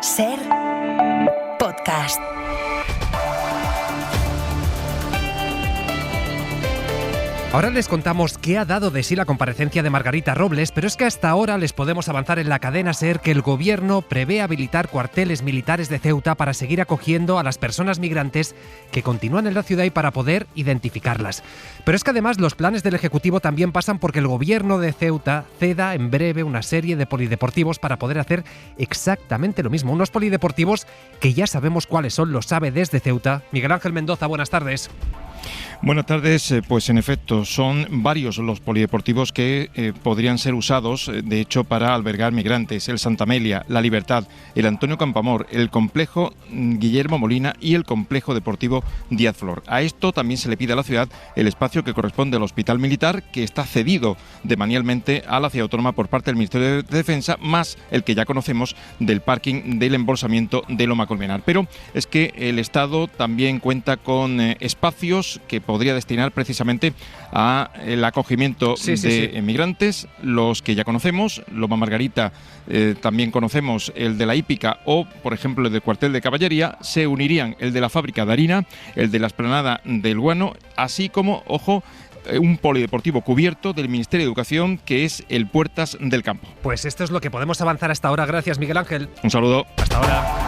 SER Podcast. Ahora les contamos qué ha dado de sí la comparecencia de Margarita Robles, pero es que hasta ahora les podemos avanzar en la cadena SER que el gobierno prevé habilitar cuarteles militares de Ceuta para seguir acogiendo a las personas migrantes que continúan en la ciudad y para poder identificarlas. Pero es que además los planes del Ejecutivo también pasan porque el gobierno de Ceuta ceda en breve una serie de polideportivos para poder hacer exactamente lo mismo. Unos polideportivos que ya sabemos cuáles son, lo sabe desde Ceuta. Miguel Ángel Mendoza, buenas tardes. Buenas tardes, pues en efecto son varios los polideportivos que podrían ser usados, de hecho, para albergar migrantes: el Santa Amelia, La Libertad, el Antonio Campoamor, el complejo Guillermo Molina y el complejo deportivo Díaz Flor. A esto también se le pide a la ciudad el espacio que corresponde al Hospital Militar, que está cedido demanialmente a la ciudad autónoma por parte del Ministerio de Defensa, más el que ya conocemos del parking del embolsamiento de Loma Colmenar. Pero es que el Estado también cuenta con espacios que podría destinar precisamente a el acogimiento de migrantes, los que ya conocemos, Loma Margarita, también conocemos el de la Hípica o, por ejemplo, el del cuartel de caballería. Se unirían el de la fábrica de harina, el de la explanada del Guano, así como, ojo, un polideportivo cubierto del Ministerio de Educación, que es el Puertas del Campo. Pues esto es lo que podemos avanzar hasta ahora. Gracias, Miguel Ángel. Un saludo. Hasta ahora.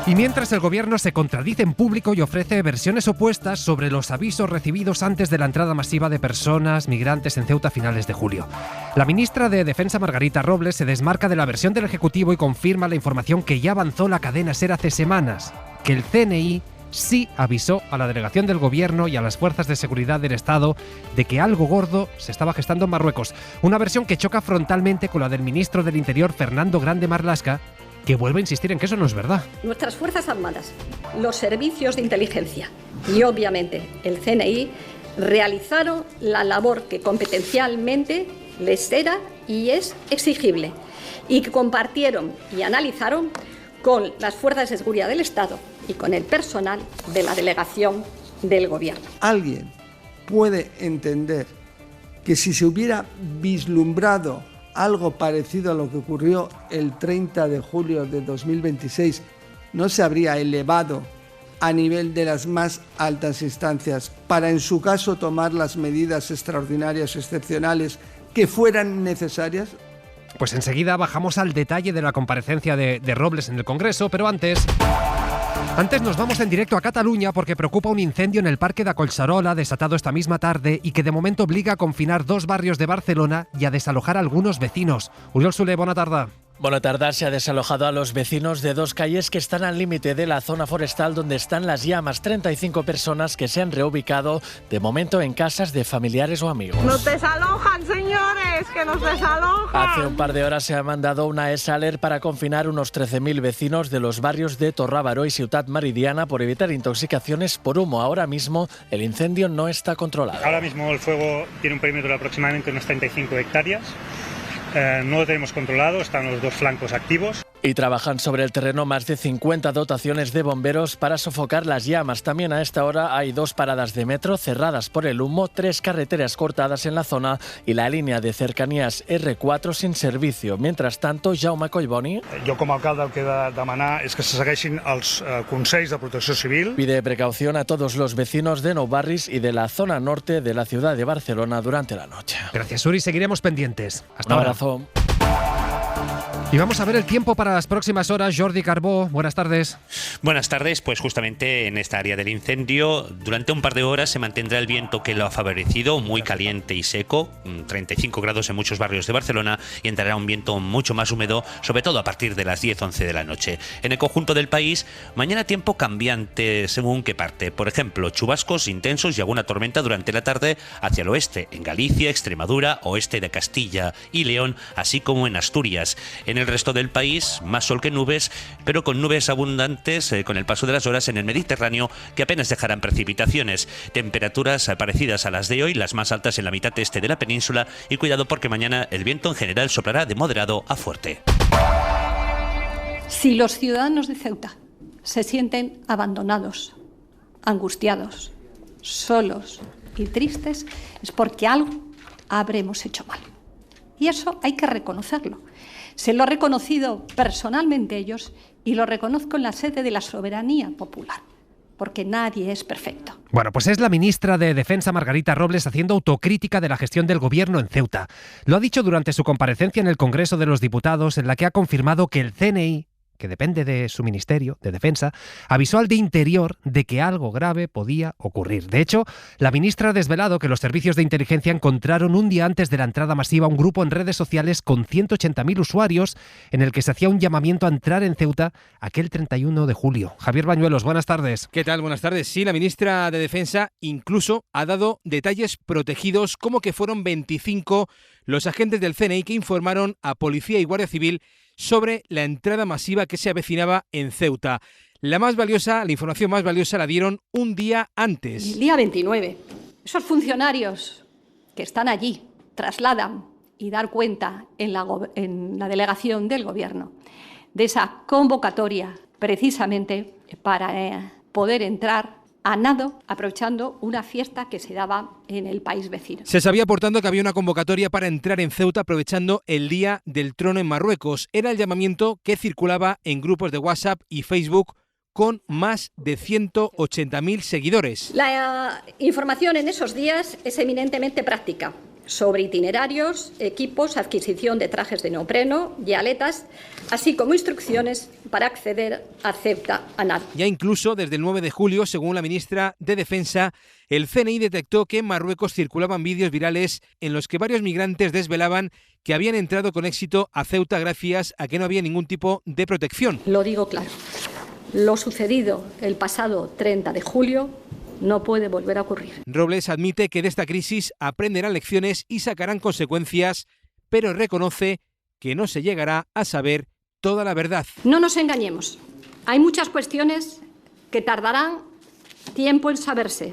Y mientras el gobierno se contradice en público y ofrece versiones opuestas sobre los avisos recibidos antes de la entrada masiva de personas migrantes en Ceuta a finales de julio. La ministra de Defensa, Margarita Robles, se desmarca de la versión del Ejecutivo y confirma la información que ya avanzó la cadena SER hace semanas, que el CNI sí avisó a la delegación del gobierno y a las fuerzas de seguridad del Estado de que algo gordo se estaba gestando en Marruecos. Una versión que choca frontalmente con la del ministro del Interior, Fernando Grande Marlaska, que vuelve a insistir en que eso no es verdad. Nuestras Fuerzas Armadas, los servicios de inteligencia y obviamente el CNI realizaron la labor que competencialmente les era y es exigible y que compartieron y analizaron con las fuerzas de seguridad del Estado y con el personal de la delegación del gobierno. ¿Alguien puede entender que si se hubiera vislumbrado algo parecido a lo que ocurrió el 30 de julio de 2026, no se habría elevado a nivel de las más altas instancias para, en su caso, tomar las medidas extraordinarias, excepcionales, que fueran necesarias? Pues enseguida bajamos al detalle de la comparecencia de Robles en el Congreso, pero antes nos vamos en directo a Cataluña porque preocupa un incendio en el Parque de Collserola desatado esta misma tarde y que de momento obliga a confinar 2 barrios de Barcelona y a desalojar a algunos vecinos. Oriol Soler, buena tarde. Buenas tardes. Se ha desalojado a los vecinos de 2 calles que están al límite de la zona forestal donde están las llamas. 35 personas que se han reubicado de momento en casas de familiares o amigos. ¡Nos desalojan, señores! ¡Que nos desalojan! Hace un par de horas se ha mandado una ESALER para confinar unos 13.000 vecinos de los barrios de Torrabaró y Ciutat Meridiana por evitar intoxicaciones por humo. Ahora mismo el incendio no está controlado. Ahora mismo el fuego tiene un perímetro de aproximadamente unas 35 hectáreas. No lo tenemos controlado, están los 2 flancos activos. Y trabajan sobre el terreno más de 50 dotaciones de bomberos para sofocar las llamas. También a esta hora hay 2 paradas de metro cerradas por el humo, 3 carreteras cortadas en la zona y la línea de cercanías R4 sin servicio. Mientras tanto, Jaume Collboni, Jo com a alcalde el que he de demanar és que se segueixin els consells de protecció civil. Pide precaución a todos los vecinos de Nou Barris y de la zona norte de la ciudad de Barcelona durante la noche. Gracias, Uri. Seguiremos pendientes. Hasta Un ahora. abrazo. Y vamos a ver el tiempo para las próximas horas. Jordi Carbó, buenas tardes. Buenas tardes, pues justamente en esta área del incendio, durante un par de horas se mantendrá el viento que lo ha favorecido, muy caliente y seco, 35 grados en muchos barrios de Barcelona, y entrará un viento mucho más húmedo, sobre todo a partir de las 10-11 de la noche. En el conjunto del país, mañana tiempo cambiante según qué parte. Por ejemplo, chubascos intensos y alguna tormenta durante la tarde hacia el oeste, en Galicia, Extremadura, oeste de Castilla y León, así como en Asturias. En el resto del país, más sol que nubes, pero con nubes abundantes con el paso de las horas en el Mediterráneo que apenas dejarán precipitaciones. Temperaturas parecidas a las de hoy, las más altas en la mitad este de la península, y cuidado porque mañana el viento en general soplará de moderado a fuerte. Si los ciudadanos de Ceuta se sienten abandonados, angustiados, solos y tristes, es porque algo habremos hecho mal. Y eso hay que reconocerlo. Se lo he reconocido personalmente a ellos y lo reconozco en la sede de la soberanía popular, porque nadie es perfecto. Bueno, pues es la ministra de Defensa, Margarita Robles, haciendo autocrítica de la gestión del gobierno en Ceuta. Lo ha dicho durante su comparecencia en el Congreso de los Diputados, en la que ha confirmado que el CNI, que depende de su Ministerio de Defensa, avisó al de Interior de que algo grave podía ocurrir. De hecho, la ministra ha desvelado que los servicios de inteligencia encontraron un día antes de la entrada masiva un grupo en redes sociales con 180.000 usuarios en el que se hacía un llamamiento a entrar en Ceuta aquel 31 de julio. Javier Bañuelos, buenas tardes. ¿Qué tal? Buenas tardes. Sí, la ministra de Defensa incluso ha dado detalles protegidos, como que fueron 25 los agentes del CNI que informaron a Policía y Guardia Civil sobre la entrada masiva que se avecinaba en Ceuta. La información más valiosa la dieron un día antes. El día 29. Esos funcionarios que están allí trasladan y dan cuenta en la delegación del Gobierno de esa convocatoria precisamente para poder entrar a nado, aprovechando una fiesta que se daba en el país vecino. Se sabía, por tanto, que había una convocatoria para entrar en Ceuta aprovechando el Día del Trono en Marruecos. Era el llamamiento que circulaba en grupos de WhatsApp y Facebook con más de 180.000 seguidores. La información en esos días es eminentemente práctica, sobre itinerarios, equipos, adquisición de trajes de neopreno y aletas, así como instrucciones para acceder a Ceuta a nado. Ya incluso desde el 9 de julio, según la ministra de Defensa, el CNI detectó que en Marruecos circulaban vídeos virales en los que varios migrantes desvelaban que habían entrado con éxito a Ceuta gracias a que no había ningún tipo de protección. Lo digo claro, lo sucedido el pasado 30 de julio no puede volver a ocurrir. Robles admite que de esta crisis aprenderán lecciones y sacarán consecuencias, pero reconoce que no se llegará a saber toda la verdad. No nos engañemos. Hay muchas cuestiones que tardarán tiempo en saberse,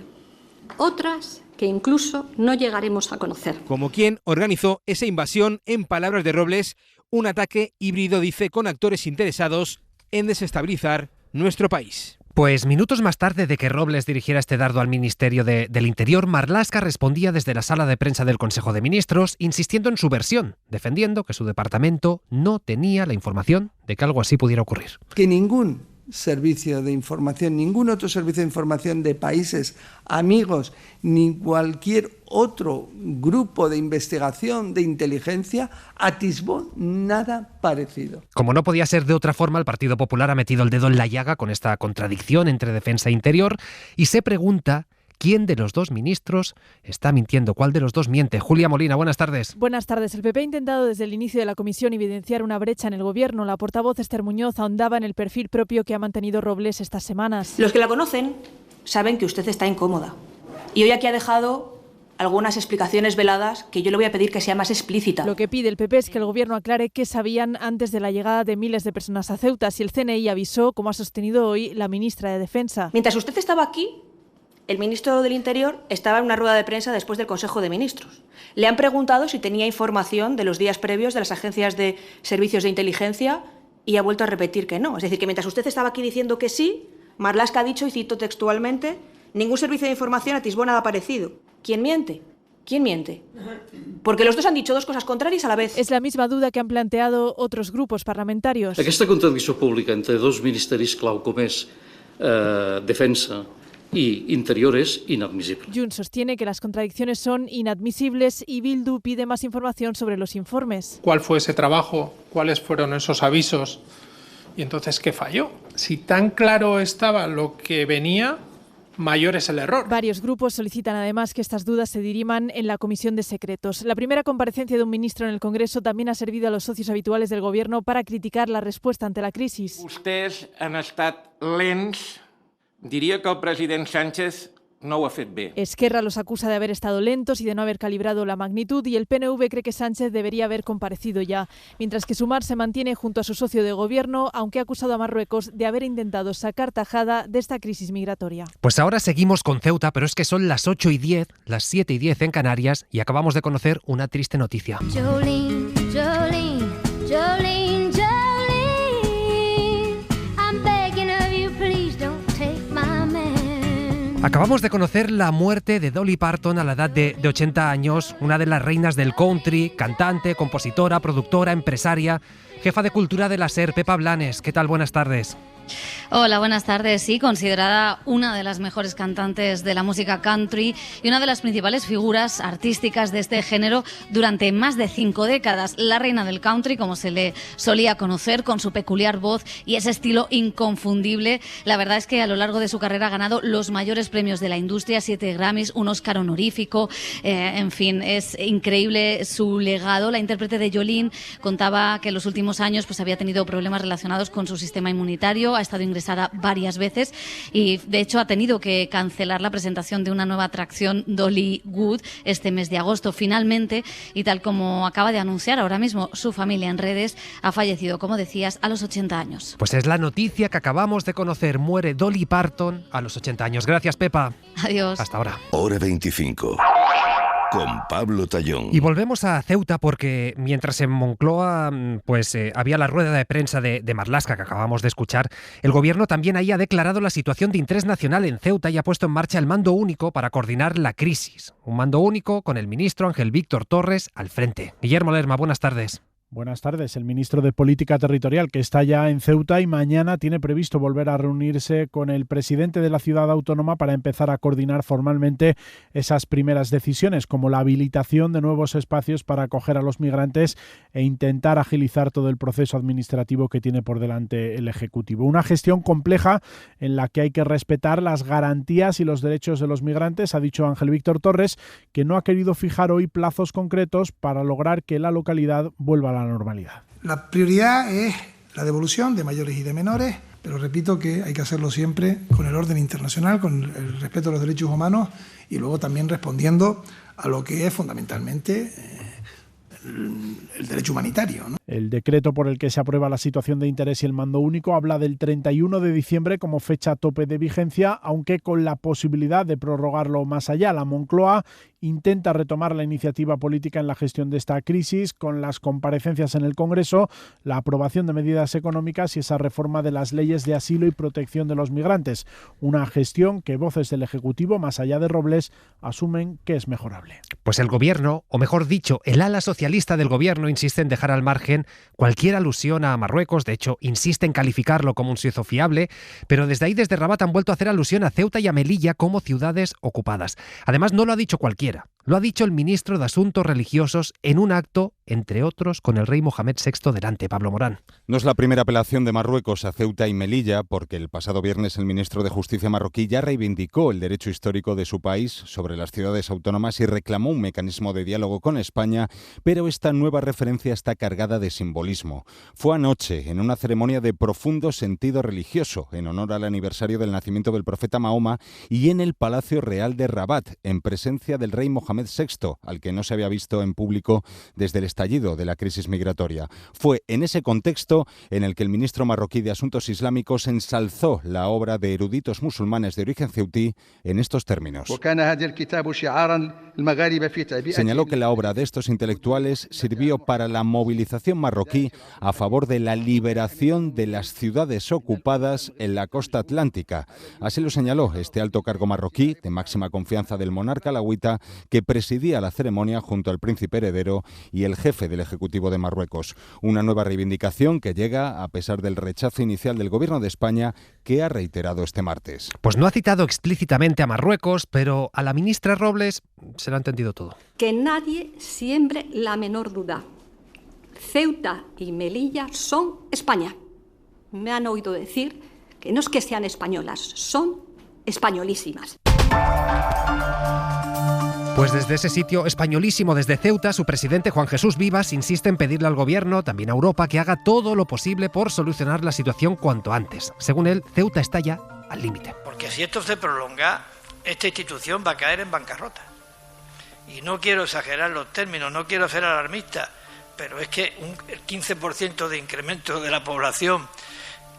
otras que incluso no llegaremos a conocer. Como quien organizó esa invasión, en palabras de Robles, un ataque híbrido, dice, con actores interesados en desestabilizar nuestro país. Pues minutos más tarde de que Robles dirigiera este dardo al Ministerio del Interior, Marlaska respondía desde la sala de prensa del Consejo de Ministros, insistiendo en su versión, defendiendo que su departamento no tenía la información de que algo así pudiera ocurrir. Que ningún servicio de información, ningún otro servicio de información de países amigos, ni cualquier otro grupo de investigación de inteligencia atisbó nada parecido. Como no podía ser de otra forma, el Partido Popular ha metido el dedo en la llaga con esta contradicción entre defensa e interior y se pregunta ¿quién de los dos ministros está mintiendo? ¿Cuál de los dos miente? Julia Molina, buenas tardes. Buenas tardes. El PP ha intentado desde el inicio de la comisión evidenciar una brecha en el Gobierno. La portavoz Esther Muñoz ahondaba en el perfil propio que ha mantenido Robles estas semanas. Los que la conocen saben que usted está incómoda. Y hoy aquí ha dejado algunas explicaciones veladas que yo le voy a pedir que sea más explícita. Lo que pide el PP es que el Gobierno aclare qué sabían antes de la llegada de miles de personas a Ceuta, si el CNI avisó, como ha sostenido hoy la ministra de Defensa. Mientras usted estaba aquí, el ministro del Interior estaba en una rueda de prensa después del Consejo de Ministros. Le han preguntado si tenía información de los días previos de las agencias de servicios de inteligencia y ha vuelto a repetir que no. Es decir, que mientras usted estaba aquí diciendo que sí, Marlaska ha dicho, y cito textualmente, ningún servicio de información atisbó nada parecido. ¿Quién miente? ¿Quién miente? Porque los dos han dicho dos cosas contrarias a la vez. Es la misma duda que han planteado otros grupos parlamentarios. Aquesta contradicció pública entre dos ministeris clau com és Defensa y Interior es inadmisible. Junts sostiene que las contradicciones son inadmisibles y Bildu pide más información sobre los informes. ¿Cuál fue ese trabajo? ¿Cuáles fueron esos avisos? Y entonces, ¿qué falló? Si tan claro estaba lo que venía, mayor es el error. Varios grupos solicitan además que estas dudas se diriman en la Comisión de Secretos. La primera comparecencia de un ministro en el Congreso también ha servido a los socios habituales del Gobierno para criticar la respuesta ante la crisis. Ustedes han estat lents. Diria que el president Sánchez no ho ha fet bé. Esquerra los acusa de haber estado lentos y de no haber calibrado la magnitud y el PNV cree que Sánchez debería haber comparecido ya, mientras que Sumar se mantiene junto a su socio de gobierno, aunque ha acusado a Marruecos de haber intentado sacar tajada de esta crisis migratoria. Pues ahora seguimos con Ceuta, pero es que son las 8:10, las 7:10 en Canarias y acabamos de conocer una triste noticia. Jolene, Jolene, Jolene. Acabamos de conocer la muerte de Dolly Parton a la edad de 80 años, una de las reinas del country, cantante, compositora, productora, empresaria. Jefa de Cultura de la SER, Pepa Blanes. ¿Qué tal? Buenas tardes. Hola, buenas tardes. Sí, considerada una de las mejores cantantes de la música country y una de las principales figuras artísticas de este género durante más de 5 décadas. La reina del country, como se le solía conocer, con su peculiar voz y ese estilo inconfundible. La verdad es que a lo largo de su carrera ha ganado los mayores premios de la industria, 7 Grammys, un Oscar honorífico. En fin, es increíble su legado. La intérprete de Jolene contaba que en los últimos años pues había tenido problemas relacionados con su sistema inmunitario, ha estado ingresada varias veces y de hecho ha tenido que cancelar la presentación de una nueva atracción, Dollywood, este mes de agosto. Finalmente, y tal como acaba de anunciar ahora mismo su familia en redes, ha fallecido, como decías, a los 80 años. Pues es la noticia que acabamos de conocer. Muere Dolly Parton a los 80 años. Gracias, Pepa. Adiós. Hasta ahora. Hora 25. Con Pablo Tallón. Y volvemos a Ceuta porque mientras en Moncloa había la rueda de prensa de Marlaska que acabamos de escuchar, el gobierno también ahí ha declarado la situación de interés nacional en Ceuta y ha puesto en marcha el mando único para coordinar la crisis. Un mando único con el ministro Ángel Víctor Torres al frente. Guillermo Lerma, buenas tardes. Buenas tardes. El ministro de Política Territorial, que está ya en Ceuta y mañana tiene previsto volver a reunirse con el presidente de la ciudad autónoma para empezar a coordinar formalmente esas primeras decisiones, como la habilitación de nuevos espacios para acoger a los migrantes e intentar agilizar todo el proceso administrativo que tiene por delante el Ejecutivo. Una gestión compleja en la que hay que respetar las garantías y los derechos de los migrantes, ha dicho Ángel Víctor Torres, que no ha querido fijar hoy plazos concretos para lograr que la localidad vuelva a la normalidad. La prioridad es la devolución de mayores y de menores, pero repito que hay que hacerlo siempre con el orden internacional, con el respeto a los derechos humanos y luego también respondiendo a lo que es fundamentalmente el derecho humanitario, ¿no? El decreto por el que se aprueba la situación de interés y el mando único habla del 31 de diciembre como fecha tope de vigencia, aunque con la posibilidad de prorrogarlo más allá. La Moncloa intenta retomar la iniciativa política en la gestión de esta crisis con las comparecencias en el Congreso, la aprobación de medidas económicas y esa reforma de las leyes de asilo y protección de los migrantes. Una gestión que voces del Ejecutivo, más allá de Robles, asumen que es mejorable. Pues el gobierno, o mejor dicho, el ala socialista del gobierno insiste en dejar al margen cualquier alusión a Marruecos. De hecho, insiste en calificarlo como un suizo fiable, pero desde ahí, desde Rabat, han vuelto a hacer alusión a Ceuta y a Melilla como ciudades ocupadas. Además, no lo ha dicho cualquiera. Lo ha dicho el ministro de Asuntos Religiosos en un acto, entre otros, con el rey Mohamed VI delante. Pablo Morán. No es la primera apelación de Marruecos a Ceuta y Melilla, porque el pasado viernes el ministro de Justicia marroquí ya reivindicó el derecho histórico de su país sobre las ciudades autónomas y reclamó un mecanismo de diálogo con España, pero esta nueva referencia está cargada de simbolismo. Fue anoche, en una ceremonia de profundo sentido religioso, en honor al aniversario del nacimiento del profeta Mahoma, y en el Palacio Real de Rabat, en presencia del rey Mohamed VI, al que no se había visto en público desde el estallido de la crisis migratoria. Fue en ese contexto en el que el ministro marroquí de Asuntos Islámicos ensalzó la obra de eruditos musulmanes de origen ceutí en estos términos. Señaló que la obra de estos intelectuales sirvió para la movilización marroquí a favor de la liberación de las ciudades ocupadas en la costa atlántica. Así lo señaló este alto cargo marroquí, de máxima confianza del monarca alauita, que presidía la ceremonia junto al príncipe heredero y el jefe del Ejecutivo de Marruecos. Una nueva reivindicación que llega a pesar del rechazo inicial del Gobierno de España, que ha reiterado este martes. Pues no ha citado explícitamente a Marruecos, pero a la ministra Robles se lo ha entendido todo. Que nadie siembre la menor duda. Ceuta y Melilla son España. Me han oído decir que no es que sean españolas, son españolísimas. Pues desde ese sitio españolísimo, desde Ceuta, su presidente Juan Jesús Vivas insiste en pedirle al gobierno, también a Europa, que haga todo lo posible por solucionar la situación cuanto antes. Según él, Ceuta está ya al límite. Porque si esto se prolonga, esta institución va a caer en bancarrota. Y no quiero exagerar los términos, no quiero ser alarmista, pero es que el 15% de incremento de la población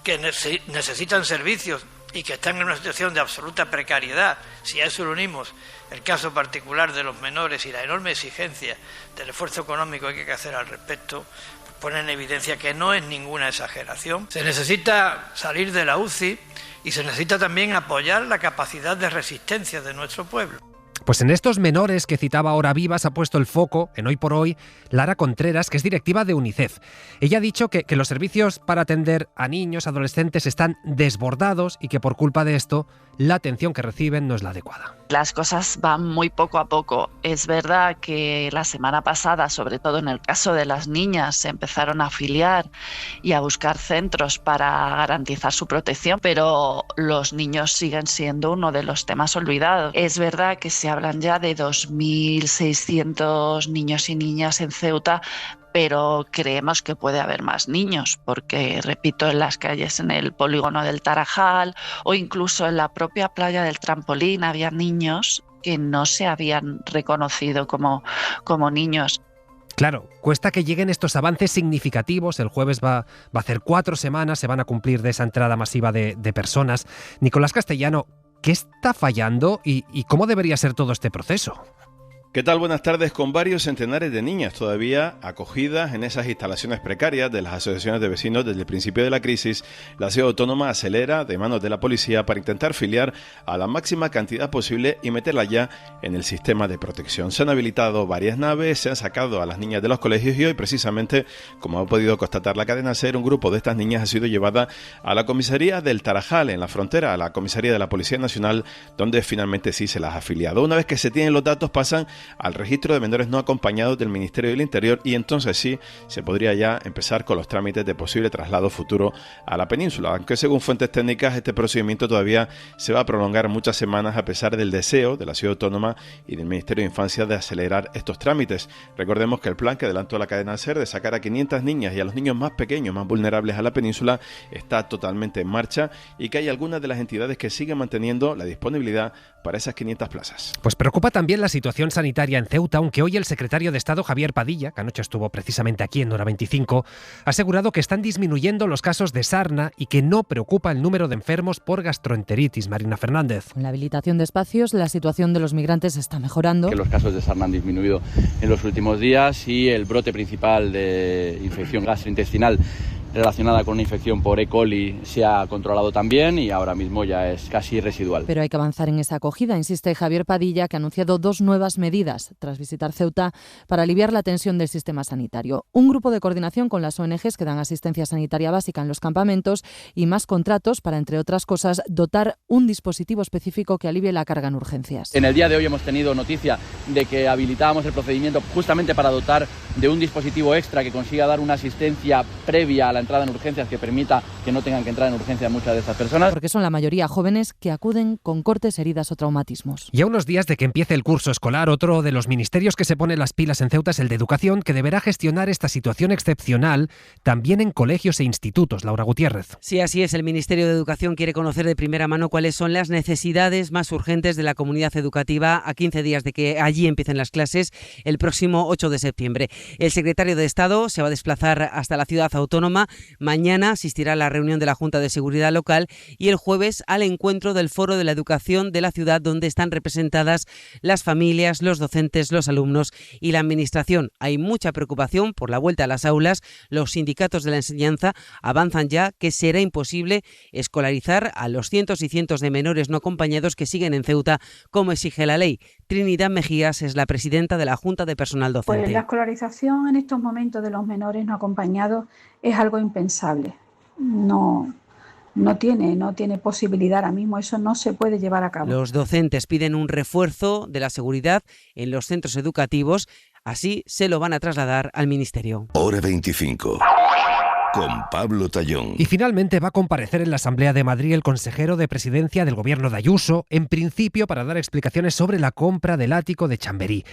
que necesitan servicios y que están en una situación de absoluta precariedad, si a eso le unimos el caso particular de los menores y la enorme exigencia del esfuerzo económico que hay que hacer al respecto, pues pone en evidencia que no es ninguna exageración. Se necesita salir de la UCI y se necesita también apoyar la capacidad de resistencia de nuestro pueblo. Pues en estos menores que citaba Hora Viva se ha puesto el foco, en Hoy por Hoy, Lara Contreras, que es directiva de UNICEF. Ella ha dicho que los servicios para atender a niños, adolescentes, están desbordados y que por culpa de esto la atención que reciben no es la adecuada. Las cosas van muy poco a poco. Es verdad que la semana pasada, sobre todo en el caso de las niñas, se empezaron a afiliar y a buscar centros para garantizar su protección, pero los niños siguen siendo uno de los temas olvidados. Es verdad que se hablan ya de 2.600 niños y niñas en Ceuta, pero creemos que puede haber más niños, porque, repito, en las calles, en el polígono del Tarajal o incluso en la propia playa del Trampolín había niños que no se habían reconocido como niños. Claro, cuesta que lleguen estos avances significativos. El jueves va a hacer 4 semanas, se van a cumplir de esa entrada masiva de personas. Nicolás Castellano, ¿qué está fallando y cómo debería ser todo este proceso? ¿Qué tal? Buenas tardes. Con varios centenares de niñas todavía acogidas en esas instalaciones precarias de las asociaciones de vecinos desde el principio de la crisis, la ciudad autónoma acelera de manos de la policía para intentar filiar a la máxima cantidad posible y meterla ya en el sistema de protección. Se han habilitado varias naves, se han sacado a las niñas de los colegios y hoy precisamente, como ha podido constatar la cadena SER, un grupo de estas niñas ha sido llevada a la comisaría del Tarajal, en la frontera, a la comisaría de la Policía Nacional, donde finalmente sí se las ha afiliado. Una vez que se tienen los datos, pasan al registro de menores no acompañados del Ministerio del Interior y entonces sí se podría ya empezar con los trámites de posible traslado futuro a la península, aunque según fuentes técnicas este procedimiento todavía se va a prolongar muchas semanas a pesar del deseo de la ciudad autónoma y del Ministerio de Infancia de acelerar estos trámites. Recordemos que el plan que adelantó la cadena SER de sacar a 500 niñas y a los niños más pequeños, más vulnerables a la península, está totalmente en marcha y que hay algunas de las entidades que siguen manteniendo la disponibilidad para esas 500 plazas. Pues preocupa también la situación sanitaria en Ceuta, aunque hoy el secretario de Estado Javier Padilla, que anoche estuvo precisamente aquí en Hora 25, ha asegurado que están disminuyendo los casos de sarna y que no preocupa el número de enfermos por gastroenteritis. Marina Fernández. Con la habilitación de espacios, la situación de los migrantes está mejorando. Que los casos de sarna han disminuido en los últimos días y el brote principal de infección gastrointestinal relacionada con una infección por E. coli se ha controlado también y ahora mismo ya es casi residual. Pero hay que avanzar en esa acogida, insiste Javier Padilla, que ha anunciado 2 nuevas medidas tras visitar Ceuta para aliviar la tensión del sistema sanitario. Un grupo de coordinación con las ONGs que dan asistencia sanitaria básica en los campamentos y más contratos para, entre otras cosas, dotar un dispositivo específico que alivie la carga en urgencias. En el día de hoy hemos tenido noticia de que habilitábamos el procedimiento justamente para dotar de un dispositivo extra que consiga dar una asistencia previa a la entrada en urgencias que permita que no tengan que entrar en urgencias muchas de estas personas. Porque son la mayoría jóvenes que acuden con cortes, heridas o traumatismos. Y a unos días de que empiece el curso escolar, otro de los ministerios que se pone las pilas en Ceuta es el de Educación, que deberá gestionar esta situación excepcional también en colegios e institutos. Laura Gutiérrez. Sí, así es. El Ministerio de Educación quiere conocer de primera mano cuáles son las necesidades más urgentes de la comunidad educativa a 15 días de que allí empiecen las clases el próximo 8 de septiembre. El secretario de Estado se va a desplazar hasta la ciudad autónoma. Mañana asistirá a la reunión de la Junta de Seguridad Local y el jueves al encuentro del Foro de la Educación de la ciudad, donde están representadas las familias, los docentes, los alumnos y la administración. Hay mucha preocupación por la vuelta a las aulas. Los sindicatos de la enseñanza avanzan ya que será imposible escolarizar a los cientos y cientos de menores no acompañados que siguen en Ceuta, como exige la ley. Trinidad Mejías es la presidenta de la Junta de Personal Docente. Pues la escolarización en estos momentos de los menores no acompañados es algo impensable. No tiene posibilidad ahora mismo, eso no se puede llevar a cabo. Los docentes piden un refuerzo de la seguridad en los centros educativos, así se lo van a trasladar al Ministerio. Hora 25. Con Pablo Tallón. Y finalmente va a comparecer en la Asamblea de Madrid el consejero de Presidencia del Gobierno de Ayuso, en principio para dar explicaciones sobre la compra del ático de Chamberí.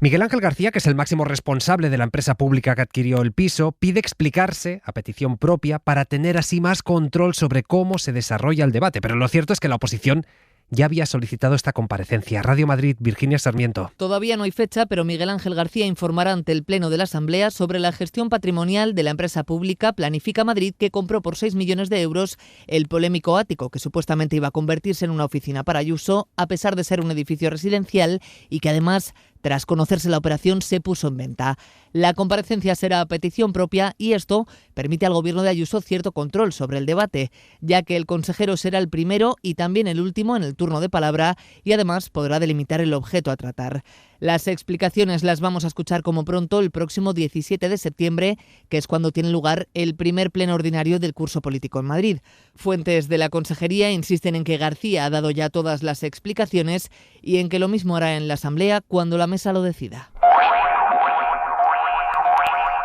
Miguel Ángel García, que es el máximo responsable de la empresa pública que adquirió el piso, pide explicarse a petición propia para tener así más control sobre cómo se desarrolla el debate. Pero lo cierto es que la oposición ya había solicitado esta comparecencia. Radio Madrid, Virginia Sarmiento. Todavía no hay fecha, pero Miguel Ángel García informará ante el Pleno de la Asamblea sobre la gestión patrimonial de la empresa pública Planifica Madrid, que compró por 6 millones de euros el polémico ático, que supuestamente iba a convertirse en una oficina para Ayuso, a pesar de ser un edificio residencial y que además Tras conocerse la operación, se puso en venta. La comparecencia será a petición propia y esto permite al Gobierno de Ayuso cierto control sobre el debate, ya que el consejero será el primero y también el último en el turno de palabra y además podrá delimitar el objeto a tratar. Las explicaciones las vamos a escuchar como pronto el próximo 17 de septiembre, que es cuando tiene lugar el primer pleno ordinario del curso político en Madrid. Fuentes de la Consejería insisten en que García ha dado ya todas las explicaciones y en que lo mismo hará en la Asamblea cuando la mesa lo decida.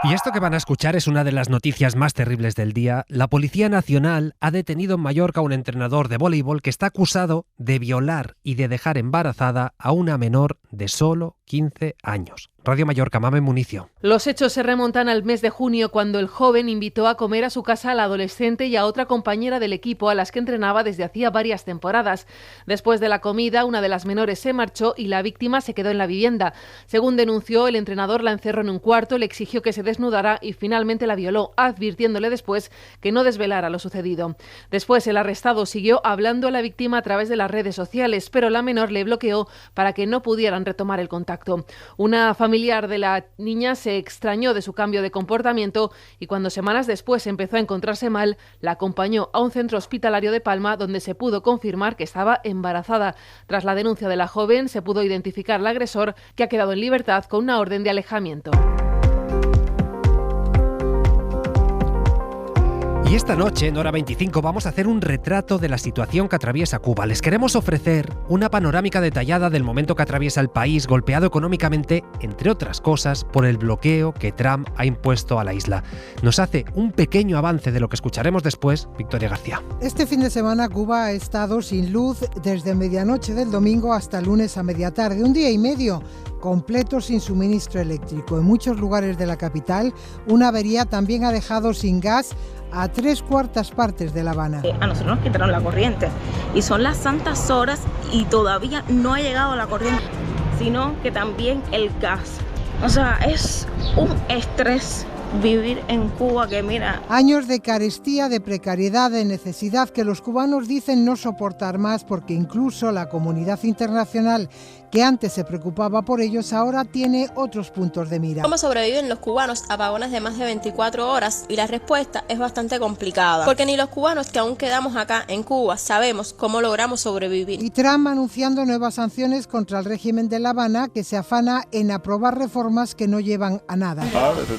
Y esto que van a escuchar es una de las noticias más terribles del día. La Policía Nacional ha detenido en Mallorca a un entrenador de voleibol que está acusado de violar y de dejar embarazada a una menor de solo 15 años. Radio Mallorca, Mamen Municio. Los hechos se remontan al mes de junio, cuando el joven invitó a comer a su casa a la adolescente y a otra compañera del equipo a las que entrenaba desde hacía varias temporadas. Después de la comida, una de las menores se marchó y la víctima se quedó en la vivienda. Según denunció, el entrenador la encerró en un cuarto, le exigió que se desnudara y finalmente la violó, advirtiéndole después que no desvelara lo sucedido. Después, el arrestado siguió hablando a la víctima a través de las redes sociales, pero la menor le bloqueó para que no pudieran retomar el contacto. Una familiar de la niña se extrañó de su cambio de comportamiento y cuando semanas después empezó a encontrarse mal, la acompañó a un centro hospitalario de Palma donde se pudo confirmar que estaba embarazada. Tras la denuncia de la joven, se pudo identificar al agresor, que ha quedado en libertad con una orden de alejamiento. Y esta noche, en Hora 25, vamos a hacer un retrato de la situación que atraviesa Cuba. Les queremos ofrecer una panorámica detallada del momento que atraviesa el país, golpeado económicamente, entre otras cosas, por el bloqueo que Trump ha impuesto a la isla. Nos hace un pequeño avance de lo que escucharemos después Victoria García. Este fin de semana Cuba ha estado sin luz desde medianoche del domingo hasta el lunes a media tarde, un día y medio completo sin suministro eléctrico. En muchos lugares de la capital, una avería también ha dejado sin gas a 3/4 partes de La Habana. A nosotros nos quitaron la corriente y son las santas horas y todavía no ha llegado la corriente, sino que también el gas. O sea, es un estrés vivir en Cuba que mira. Años de carestía, de precariedad, de necesidad que los cubanos dicen no soportar más, porque incluso la comunidad internacional, que antes se preocupaba por ellos, ahora tiene otros puntos de mira. ¿Cómo sobreviven los cubanos a apagones de más de 24 horas? Y la respuesta es bastante complicada, porque ni los cubanos que aún quedamos acá en Cuba sabemos cómo logramos sobrevivir. Y Trump anunciando nuevas sanciones contra el régimen de La Habana, que se afana en aprobar reformas que no llevan a nada.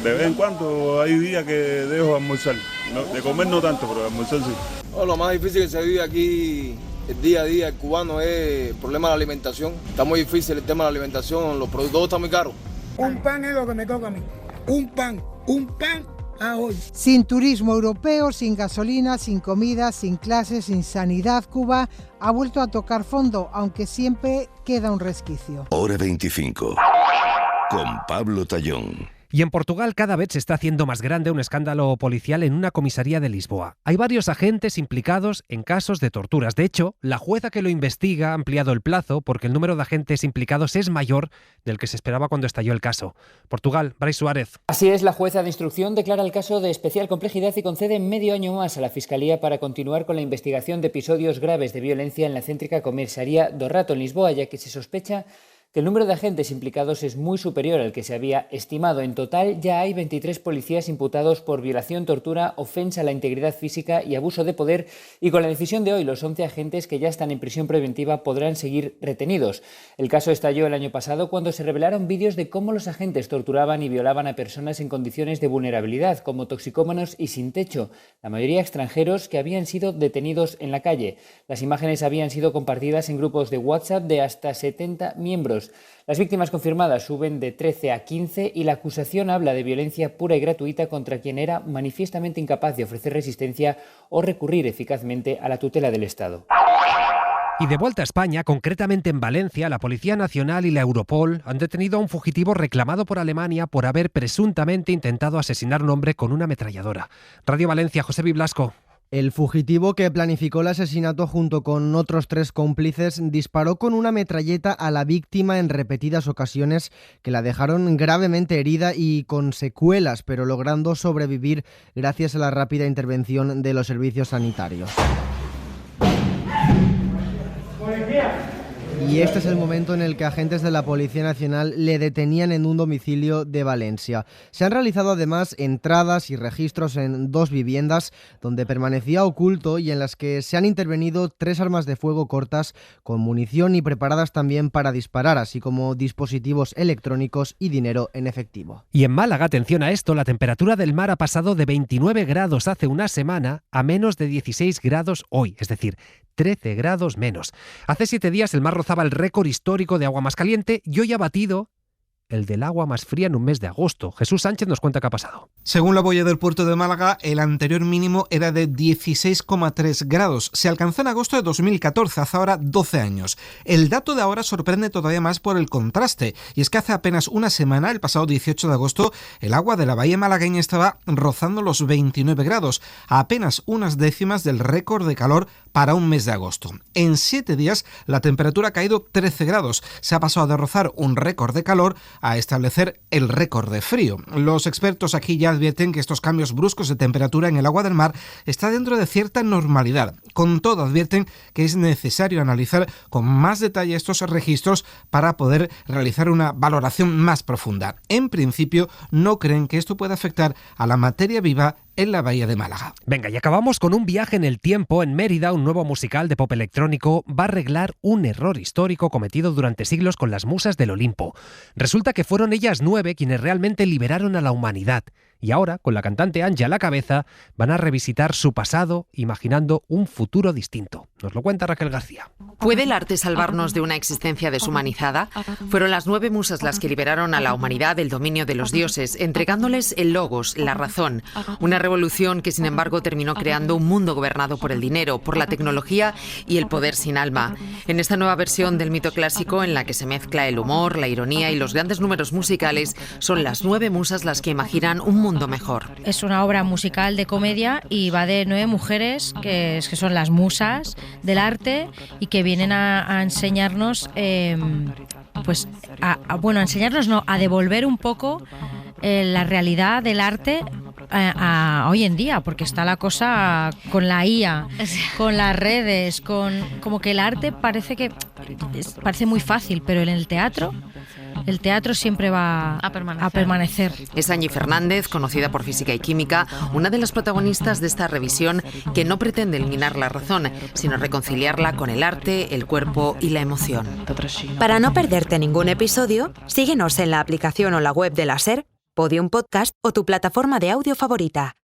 De vez en cuando hay días que dejo almorzar, de comer no tanto, pero almorzar sí. Lo más difícil que se vive aquí el día a día, el cubano, es el problema de la alimentación. Está muy difícil el tema de la alimentación, los productos están muy caros. Un pan es lo que me toca a mí, un pan a hoy. Sin turismo europeo, sin gasolina, sin comida, sin clases, sin sanidad, Cuba ha vuelto a tocar fondo, aunque siempre queda un resquicio. Hora 25, con Pablo Tallón. Y en Portugal cada vez se está haciendo más grande un escándalo policial en una comisaría de Lisboa. Hay varios agentes implicados en casos de torturas. De hecho, la jueza que lo investiga ha ampliado el plazo porque el número de agentes implicados es mayor del que se esperaba cuando estalló el caso. Portugal, Brais Suárez. Así es, la jueza de instrucción declara el caso de especial complejidad y concede medio año más a la Fiscalía para continuar con la investigación de episodios graves de violencia en la céntrica comisaría do Rato en Lisboa, ya que se sospecha que el número de agentes implicados es muy superior al que se había estimado. En total ya hay 23 policías imputados por violación, tortura, ofensa a la integridad física y abuso de poder, y con la decisión de hoy los 11 agentes que ya están en prisión preventiva podrán seguir retenidos. El caso estalló el año pasado cuando se revelaron vídeos de cómo los agentes torturaban y violaban a personas en condiciones de vulnerabilidad, como toxicómanos y sin techo, la mayoría extranjeros que habían sido detenidos en la calle. Las imágenes habían sido compartidas en grupos de WhatsApp de hasta 70 miembros. Las víctimas confirmadas suben de 13 a 15 y la acusación habla de violencia pura y gratuita contra quien era manifiestamente incapaz de ofrecer resistencia o recurrir eficazmente a la tutela del Estado. Y de vuelta a España, concretamente en Valencia, la Policía Nacional y la Europol han detenido a un fugitivo reclamado por Alemania por haber presuntamente intentado asesinar a un hombre con una ametralladora. Radio Valencia, José Biblasco. El fugitivo, que planificó el asesinato junto con otros 3 cómplices, disparó con una metralleta a la víctima en repetidas ocasiones que la dejaron gravemente herida y con secuelas, pero logrando sobrevivir gracias a la rápida intervención de los servicios sanitarios. Y este es el momento en el que agentes de la Policía Nacional le detenían en un domicilio de Valencia. Se han realizado además entradas y registros en 2 viviendas donde permanecía oculto y en las que se han intervenido 3 armas de fuego cortas con munición y preparadas también para disparar, así como dispositivos electrónicos y dinero en efectivo. Y en Málaga, atención a esto, la temperatura del mar ha pasado de 29 grados hace una semana a menos de 16 grados hoy, es decir, 13 grados menos. Hace 7 días el mar rozaba el récord histórico de agua más caliente y hoy ha batido el del agua más fría en un mes de agosto. Jesús Sánchez nos cuenta qué ha pasado. Según la boya del puerto de Málaga, el anterior mínimo era de 16,3 grados. Se alcanzó en agosto de 2014, hace ahora 12 años. El dato de ahora sorprende todavía más por el contraste, y es que hace apenas una semana, el pasado 18 de agosto, el agua de la bahía malagueña estaba rozando los 29 grados, a apenas unas décimas del récord de calor para un mes de agosto. En 7 días, la temperatura ha caído 13 grados. Se ha pasado de rozar un récord de calor a establecer el récord de frío. Los expertos aquí ya advierten que estos cambios bruscos de temperatura en el agua del mar está dentro de cierta normalidad. Con todo, advierten que es necesario analizar con más detalle estos registros para poder realizar una valoración más profunda. En principio, no creen que esto pueda afectar a la materia viva en la bahía de Málaga. Venga, y acabamos con un viaje en el tiempo. En Mérida, un nuevo musical de pop electrónico va a arreglar un error histórico cometido durante siglos con las musas del Olimpo. Resulta que fueron ellas 9 quienes realmente liberaron a la humanidad. Y ahora, con la cantante Angie a la cabeza, van a revisitar su pasado, imaginando un futuro distinto. Nos lo cuenta Raquel García. ¿Puede el arte salvarnos de una existencia deshumanizada? Fueron las 9 musas las que liberaron a la humanidad del dominio de los dioses, entregándoles el logos, la razón. Una revolución que, sin embargo, terminó creando un mundo gobernado por el dinero, por la tecnología y el poder sin alma. En esta nueva versión del mito clásico, en la que se mezcla el humor, la ironía y los grandes números musicales, son las 9 musas las que imaginan un mundo mejor. Es una obra musical de comedia y va de 9 mujeres que son las musas del arte y que vienen a enseñarnos, a devolver un poco la realidad del arte a hoy en día, porque está la cosa con la IA, con las redes, como que el arte parece muy fácil, pero en el teatro siempre va a permanecer. Es Angie Fernández, conocida por Física y Química, una de las protagonistas de esta revisión que no pretende eliminar la razón, sino reconciliarla con el arte, el cuerpo y la emoción. Para no perderte ningún episodio, síguenos en la aplicación o la web de la SER, Podium Podcast o tu plataforma de audio favorita.